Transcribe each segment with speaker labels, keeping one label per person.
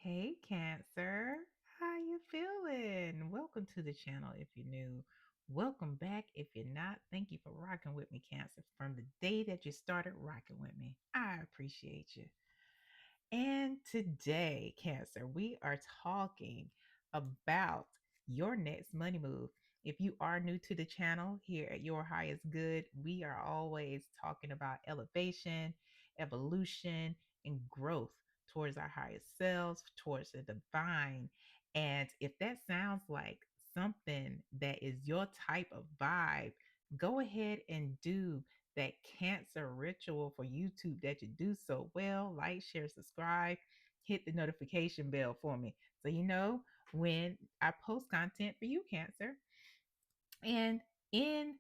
Speaker 1: Hey Cancer, how you feeling? Welcome to the channel if you're new. Welcome back if you're not. Thank you for rocking with me, Cancer, from the day that you started rocking with me. I appreciate you. And today, Cancer, we are talking about your next money move. If you are new to the channel here at Your Highest Good, we are always talking about elevation, evolution, and growth towards our highest selves, towards the divine. And if that sounds like something that is your type of vibe, go ahead and do that Cancer ritual for YouTube that you do so well. Like, share, subscribe, hit the notification bell for me so you know when I post content for you, Cancer. And in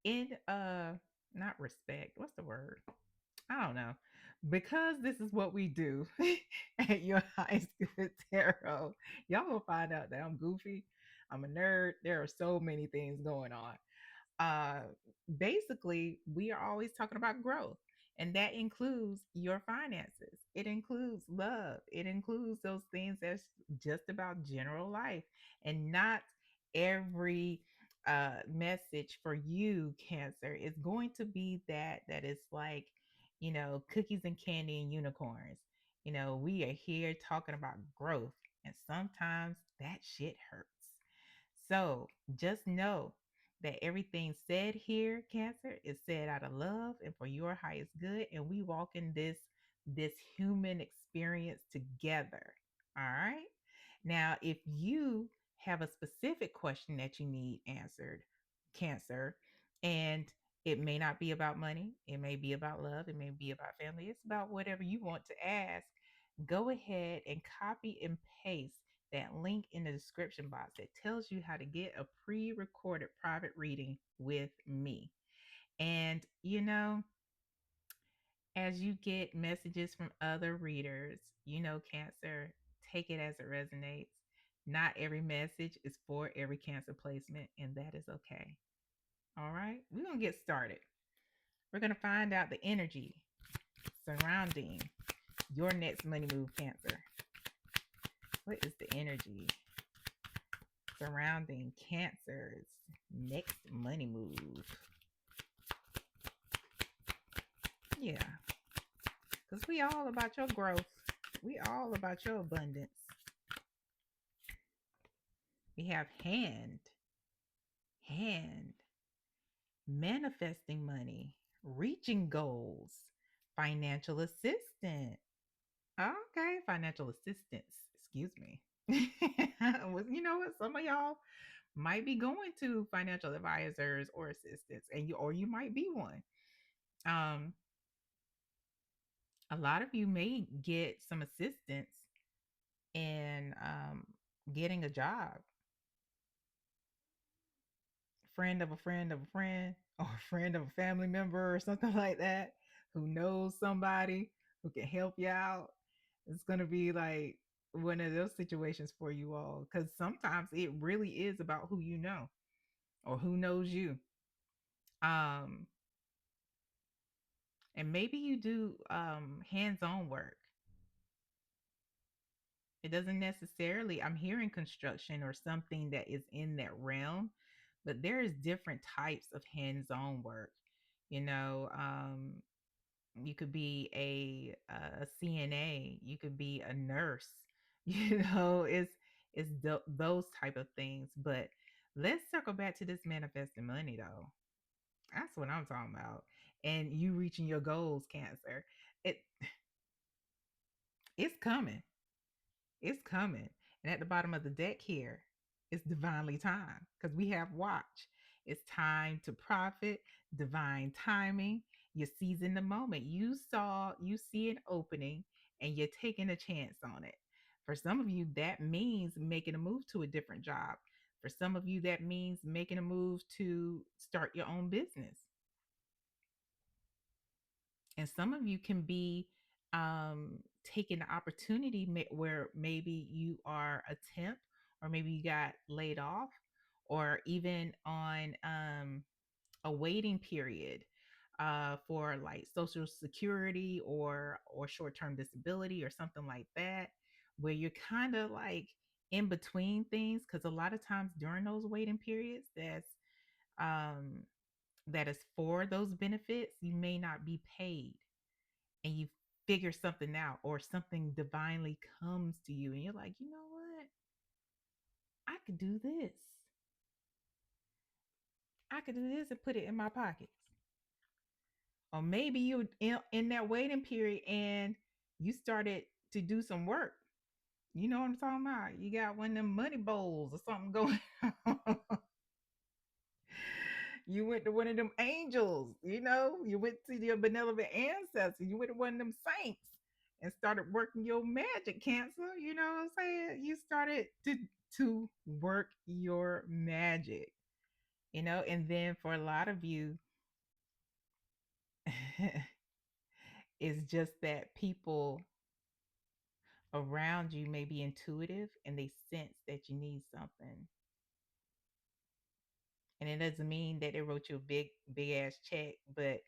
Speaker 1: in not respect, what's the word? I don't know. Because this is what we do at Your High School Tarot. Y'all will find out that I'm goofy. I'm a nerd. There are so many things going on. uh Basically, we are always talking about growth, and that includes your finances, it includes love, it includes those things that's just about general life. And not every message for you, Cancer, is going to be that is like, cookies and candy and unicorns. We are here talking about growth, and sometimes that shit hurts. So just know that everything said here, Cancer, is said out of love and for your highest good. And we walk in this human experience together. All right. Now, if you have a specific question that you need answered, Cancer, and it may not be about money, it may be about love, it may be about family, it's about whatever you want to ask, go ahead and copy and paste that link in the description box that tells you how to get a pre recorded private reading with me. And, as you get messages from other readers, Cancer, take it as it resonates. Not every message is for every Cancer placement, and that is okay. All right, we're going to get started. We're going to find out the energy surrounding your next money move, Cancer. What is the energy surrounding Cancer's next money move? Yeah, because we all about your growth. We all about your abundance. We have hand, manifesting money, reaching goals, financial assistant. Okay, financial assistance. Excuse me. Well, you know what? Some of y'all might be going to financial advisors or assistants, and you might be one. Um, a lot of you may get some assistance in getting a job, friend of a friend of a friend, or a friend of a family member, or something like that, who knows somebody who can help you out. It's going to be like one of those situations for you all, because sometimes it really is about who you know or who knows you. Um, and maybe you do hands-on work. It doesn't necessarily, I'm hearing construction or something that is in that realm, but there is different types of hands-on work. You know, you could be a CNA, you could be a nurse. It's those type of things. But let's circle back to this manifesting money though. That's what I'm talking about. And you reaching your goals, Cancer. It it's coming. It's coming. And at the bottom of the deck here, it's divinely timed because we have watch. It's time to profit, divine timing. You're seizing the moment. You see an opening and you're taking a chance on it. For some of you, that means making a move to a different job. For some of you, that means making a move to start your own business. And some of you can be taking the opportunity where maybe you are a temp, or maybe you got laid off, or even on a waiting period for like social security or short-term disability or something like that. where you're kind of like in between things, because a lot of times during those waiting periods, um that is for those benefits, you may not be paid, and you figure something out, or something divinely comes to you and you're like, you know what, I could do this, I could do this and put it in my pockets. Or maybe you in that waiting period and you started to do some work. You know what I'm talking about? You got one of them money bowls or something going on. You went to one of them angels, you went to your benevolent ancestors, you went to one of them saints and started working your magic, Cancer. You know what I'm saying? You started to work your magic, and then for a lot of you, it's just that people around you may be intuitive and they sense that you need something. And it doesn't mean that they wrote you a big ass check, but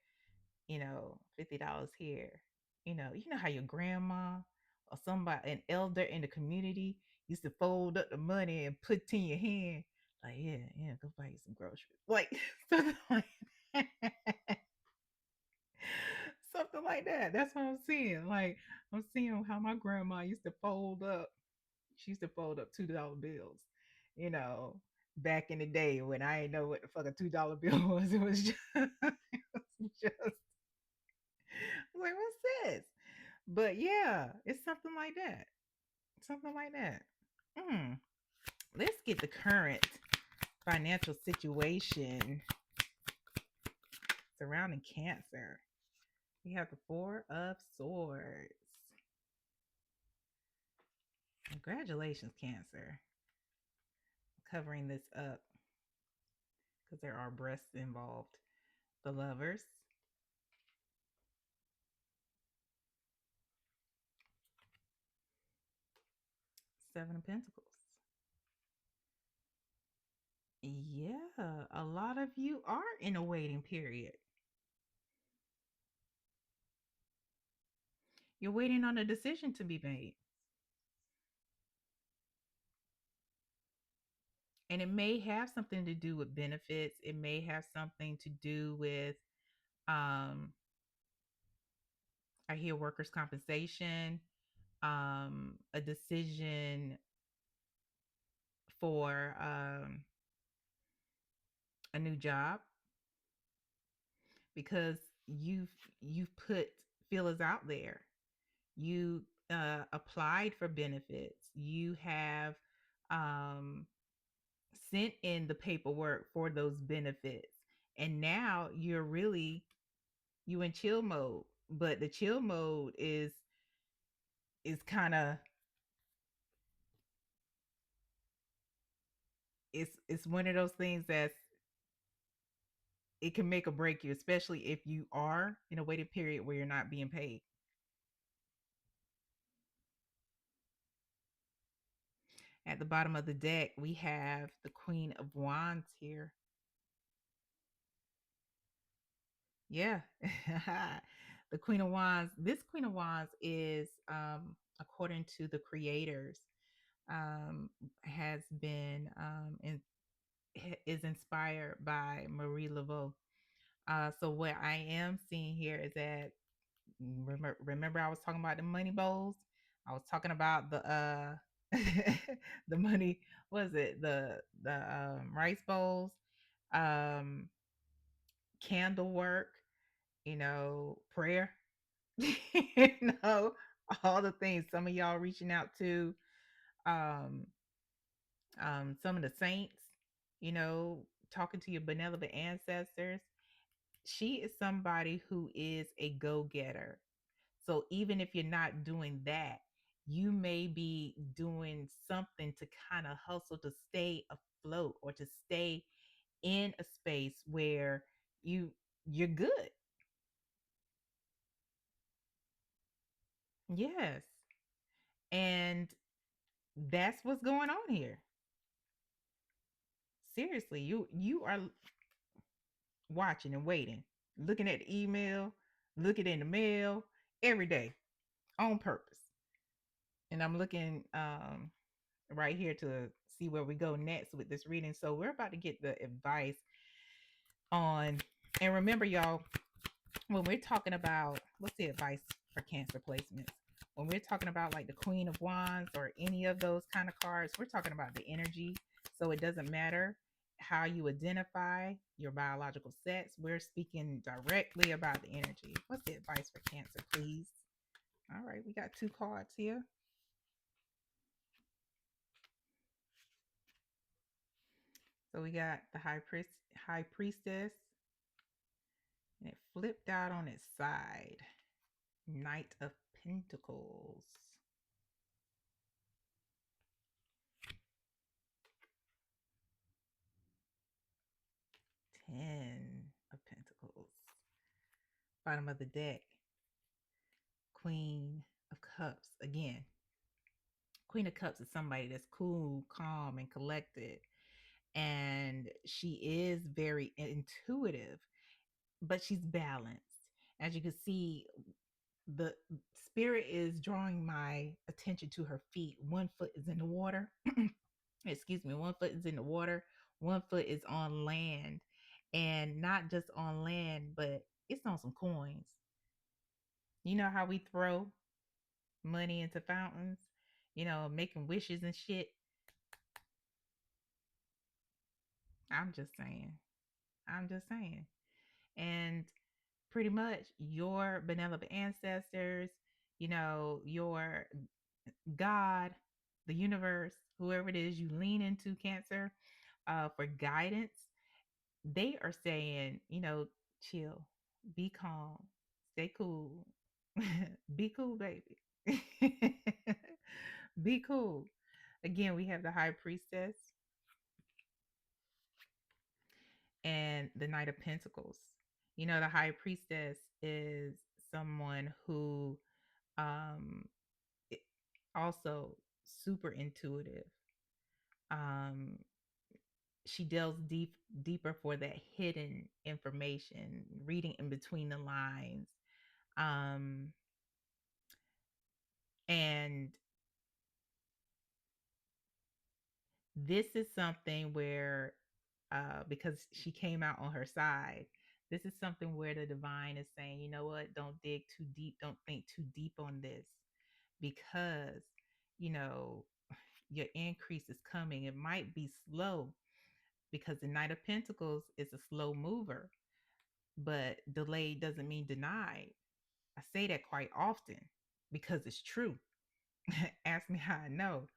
Speaker 1: $50 here. You know how your grandma or somebody, an elder in the community, used to fold up the money and put it in your hand, like, yeah, yeah, go buy you some groceries. Like something like that. Something like that. That's what I'm seeing. Like, I'm seeing how my grandma used to fold up. She used to fold up $2 bills, you know, back in the day when I didn't know what the fuck a $2 bill was. It was just, it was just like, what's this? But yeah, it's something like that. Something like that. Mm. Let's get the current financial situation surrounding Cancer. We have the Four of Swords. Congratulations, Cancer, covering this up because there are breasts involved. The Lovers, Seven of Pentacles. Yeah, a lot of you are in a waiting period. You're waiting on a decision to be made. And it may have something to do with benefits. It may have something to do with, um, I hear workers' compensation, a decision for a new job, because you've put feelers out there. You applied for benefits. You have um, sent in the paperwork for those benefits, and now you in chill mode. But the chill mode is kind of, it's one of those things that's, it can make or break you, especially if you are in a waiting period where you're not being paid. At the bottom of the deck, we have the Queen of Wands here. Yeah. The Queen of Wands. This Queen of Wands is, according to the creators, has been, is inspired by Marie Laveau. So what I am seeing here is that, remember I was talking about the money bowls. I was talking about the the money. Was it the rice bowls, um, candle work, prayer, you know, all the things. Some of y'all reaching out to, um, some of the saints, you know, talking to your benevolent ancestors. She is somebody who is a go getter. So even if you're not doing that, you may be doing something to kind of hustle to stay afloat, or to stay in a space where you're good. Yes. And that's what's going on here. Seriously, you are watching and waiting, looking at the email, looking in the mail every day on purpose. And I'm looking right here to see where we go next with this reading. So we're about to get the advice on, and remember, y'all, when we're talking about what's the advice for Cancer placements, when we're talking about like the Queen of Wands or any of those kind of cards, we're talking about the energy. So it doesn't matter how you identify your biological sex. We're speaking directly about the energy. What's the advice for Cancer, please? All right, we got two cards here. So we got the high priestess, and it flipped out on its side. Knight of Pentacles. 10 of Pentacles. Bottom of the deck, Queen of Cups. Again, Queen of Cups is somebody that's cool, calm, and collected. And she is very intuitive, but she's balanced. As you can see, the spirit is drawing my attention to her feet. One foot is in the water. Excuse me. One foot is in the water. One foot is on land. And not just on land, but it's on some coins. You know how we throw money into fountains? You know, making wishes and shit. I'm just saying. I'm just saying. And pretty much your benevolent ancestors, you know, your God, the universe, whoever it is you lean into, Cancer, for guidance, they are saying, you know, chill, be calm, stay cool, be cool, baby. Be cool. Again, we have the high priestess and the Knight of Pentacles. You know, the high priestess is someone who um also super intuitive. Um she delves deeper for that hidden information, reading in between the lines. Um and this is something where because she came out on her side, this is something where the divine is saying, you know what, don't dig too deep, don't think too deep on this, because you know your increase is coming. It might be slow because the Knight of Pentacles is a slow mover, but delayed doesn't mean denied. I say that quite often because it's true. Ask me how I know.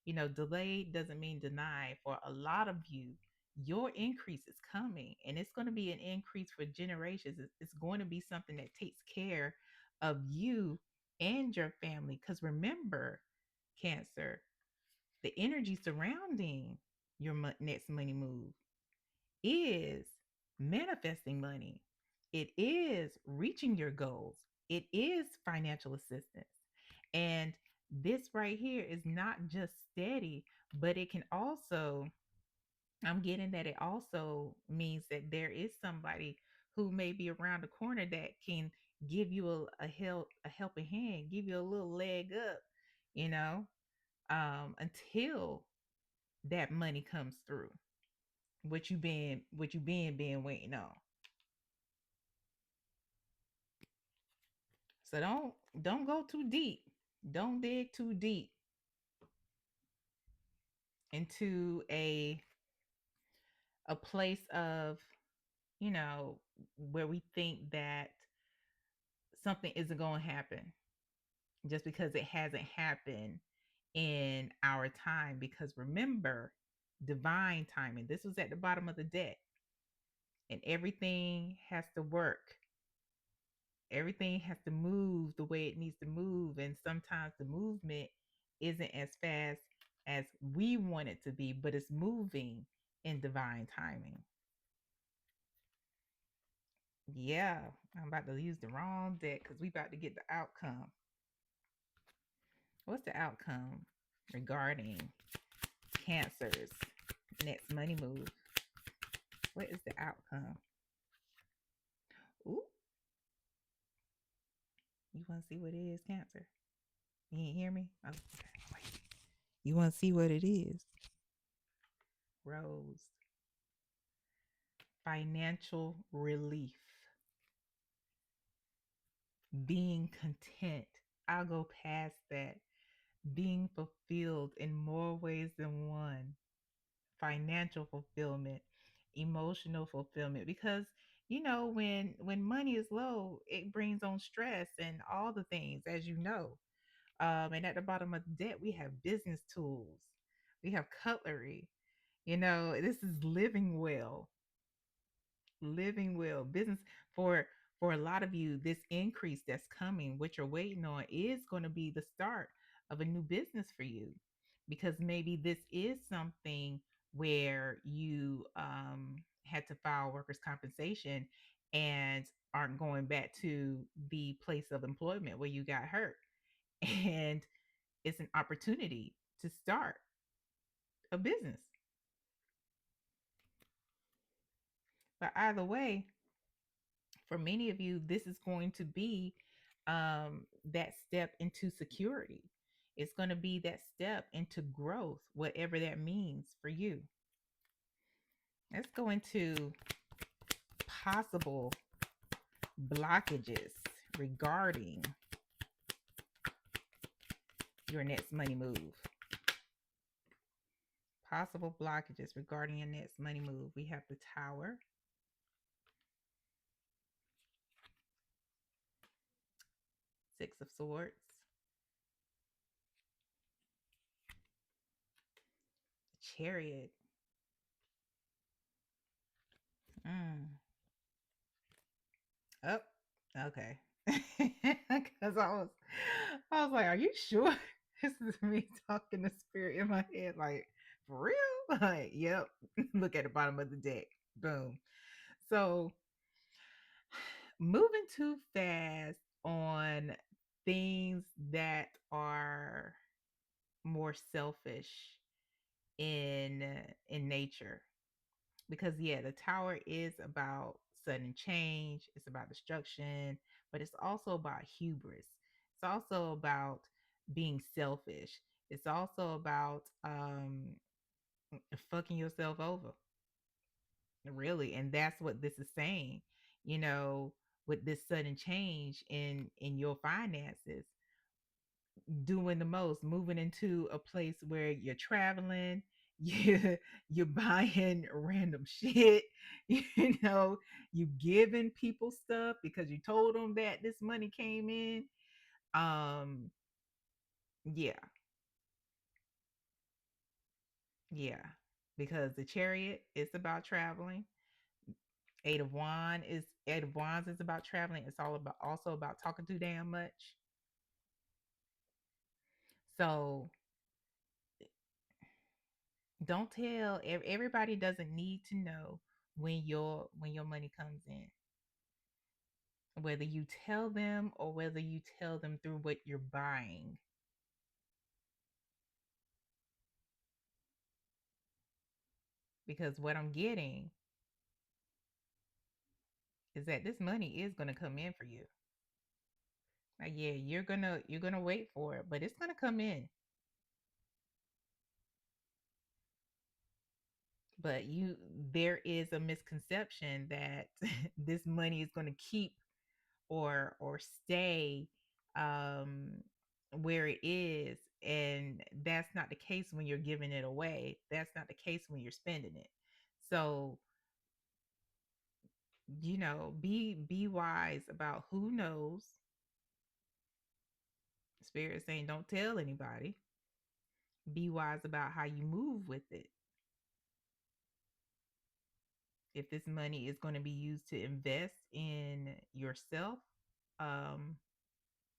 Speaker 1: You know, delayed doesn't mean denied. For a lot of you, your increase is coming, and it's going to be an increase for generations. It's going to be something that takes care of you and your family. Because remember, Cancer, the energy surrounding your next money move is manifesting money. It is reaching your goals. It is financial assistance. And this right here is not just steady, but it can also, I'm getting that it also means that there is somebody who may be around the corner that can give you a helping hand, give you a little leg up, you know, until that money comes through. What you been waiting on. So don't go too deep. Don't dig too deep into a place of, you know, where we think that something isn't going to happen just because it hasn't happened in our time. Because remember, divine timing. This was at the bottom of the deck, and everything has to work. Everything has to move the way it needs to move, and sometimes the movement isn't as fast as we want it to be, but it's moving in divine timing. Yeah, I'm about to use the wrong deck because we about to get the outcome. What's the outcome regarding Cancer's next money move? What is the outcome? Ooh, you want to see what it is, Cancer? You didn't hear me? Oh, okay. You want to see what it is? Rose, financial relief, being content. I'll go past that. Being fulfilled in more ways than one, financial fulfillment, emotional fulfillment. Because when money is low, it brings on stress and all the things, as you know. And at the bottom of the deck, we have business tools, we have cutlery. This is living well business. For a lot of you, this increase that's coming, what you're waiting on, is going to be the start of a new business for you, because maybe this is something where you had to file workers compensation and aren't going back to the place of employment where you got hurt. And it's an opportunity to start a business. But either way, for many of you, this is going to be that step into security. It's going to be that step into growth, whatever that means for you. Let's go into possible blockages regarding your next money move. Possible blockages regarding your next money move. We have the Tower, Six of Swords, Chariot. Mm. Oh, okay. Because I was like, "Are you sure this is me talking to spirit in my head? Like, for real?" Like, yep. Look at the bottom of the deck. Boom. So, moving too fast on things that are more selfish in in nature, because yeah, the Tower is about sudden change, it's about destruction, but it's also about hubris. It's also about being selfish. It's also about fucking yourself over, really. And that's what this is saying. you know with this sudden change in your finances, doing the most, moving into a place where you're traveling, you're buying random shit, you know, you giving people stuff because you told them that this money came in. Um, yeah, yeah, because the Chariot is about traveling. Eight of Wands is about traveling. It's all about also about talking too damn much. So don't tell everybody doesn't need to know when your money comes in, whether you tell them or whether you tell them through what you're buying, because what I'm getting is that this money is going to come in for you. Like, yeah, you're gonna wait for it, but it's going to come in. But there is a misconception that this money is going to keep or stay um where it is, and that's not the case when you're giving it away. That's not the case when you're spending it. So be wise about who knows. Spirit is saying don't tell anybody. Be wise about how you move with it. If this money is going to be used to invest in yourself, um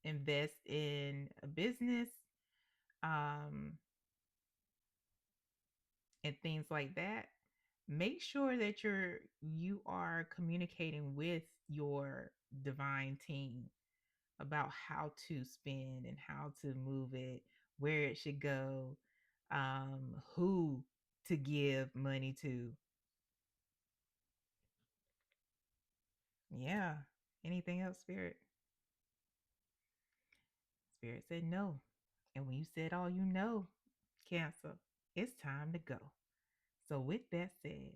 Speaker 1: invest in a business, um and things like that, make sure that you are communicating with your divine team about how to spend and how to move it, where it should go, who to give money to. Yeah. Anything else, Spirit? Spirit said no. And when you said all you know, Cancer, it's time to go. So, with that said,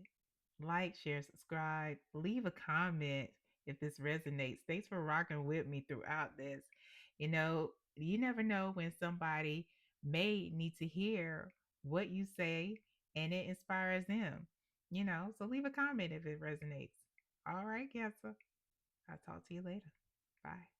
Speaker 1: like, share, subscribe, leave a comment if this resonates. Thanks for rocking with me throughout this. You never know when somebody may need to hear what you say and it inspires them. So leave a comment if it resonates. All right, Cancer. I'll talk to you later. Bye.